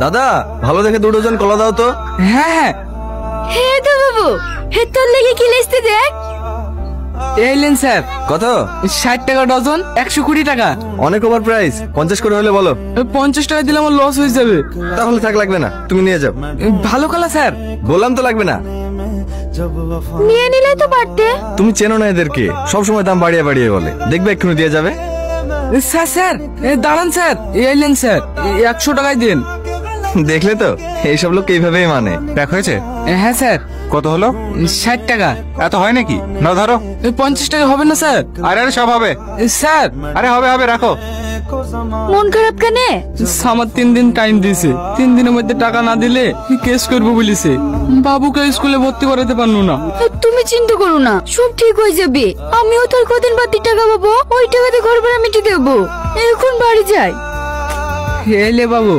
দাদা ভালো দেখে 2 ডজন কলা দাও তো। হ্যাঁ হ্যাঁ। হে তো বাবু, হে তোর লেগে কি লিস্টে দেখ। এইলেন স্যার। কত? 60 টাকা ডজন, 120 টাকা। অনেক ওভার প্রাইস, 50 করে হলে বলো। 50 টাকা দিলে আমার লস হয়ে যাবে। তাহলে থাক, লাগবে না, তুমি নিয়ে যাও। ভালো কলা স্যার। বললাম তো লাগবে না। নিয়ে নিলে তো পারতে। তুমি চেনো না এদেরকে, সবসময় দাম বাড়িয়ে বাড়িয়ে বলে। দেখবে এক্ষুনি দিয়ে যাবে। স্যার স্যার দাঁড়ান স্যার। এইলেন স্যার, 100 টাকায় দিন। দেখলে তো এইসব লোক এইভাবেই মানে। প্যাক হয়েছে? হ্যাঁ স্যার। কত হলো? 60 টাকা। এত হয় নাকি? না ধরো। 50 টাকা হবে না স্যার? আরে আরে সব হবে স্যার। আরে হবে হবে, রাখো। মন খারাপ কেনে? আমার 3 দিন টাইম দিয়েছে, 3 দিনের মধ্যে টাকা না দিলে কেস করবো বলেছে। বাবুকে স্কুলে ভর্তি করাতে পারলো না। তুমি চিন্তা করো না, সব ঠিক হয়ে যাবে। আমিও তোর কদিন বাদ টাকা পাবো, ওই টাকাতে ঘর ভাড়া মিটিয়ে দেবো। এখন বাড়ি যাই। এলে বাবু।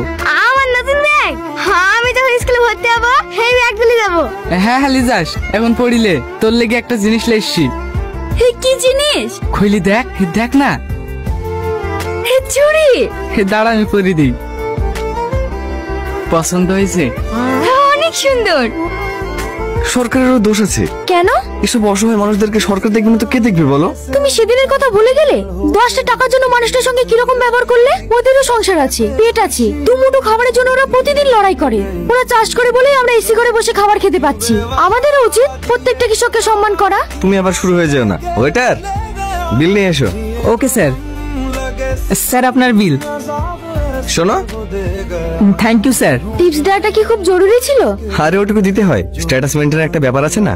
আমার নতুন ব্যাগ, হ্যাঁ আমি যখন স্কুলে ভর্তি হবো সেই ব্যাগ গুলি যাবো। হ্যাঁ হ্যাঁ লিজাস, এখন পড়িলে তোর লেগে একটা জিনিস লেসছি। কি জিনিস? খুইলি দেখ, দেখ না। চুড়ি? দাঁড়া আমি পরি দিই। পছন্দ হয়েছে? অনেক সুন্দর। সরকারেরও দোষ আছে। কেন? এসব অসহায় মানুষদেরকে সরকার দেখবে না তো কে দেখবে বলো? তুমি সেদিনের কথা ভুলে গেলে? 10টা টাকার জন্য মানুষটার সঙ্গে কিরকম ব্যবহার করলে? ওদেরও সংসার আছে, পেট আছে। দুমুঠো খাবারের জন্য ওরা প্রতিদিন লড়াই করে। ওরা চাষ করে বলেই আমরা এসি করে বসে খাবার খেতে পাচ্ছি। আমাদেরও উচিত প্রত্যেকটা কৃষককে সম্মান করা। তুমি আবার শুরু হয়ে যাও না। ওয়েটার, বিল নিয়ে এসো। Okay sir. স্যার আপনার বিল। শোনো, থ্যাংক ইউ স্যার। টিপস দেওয়াটা কি খুব জরুরি ছিল? আরে ওটুকু দিতে হয়, স্ট্যাটাস মেইনটেইনের একটা ব্যাপার আছে না।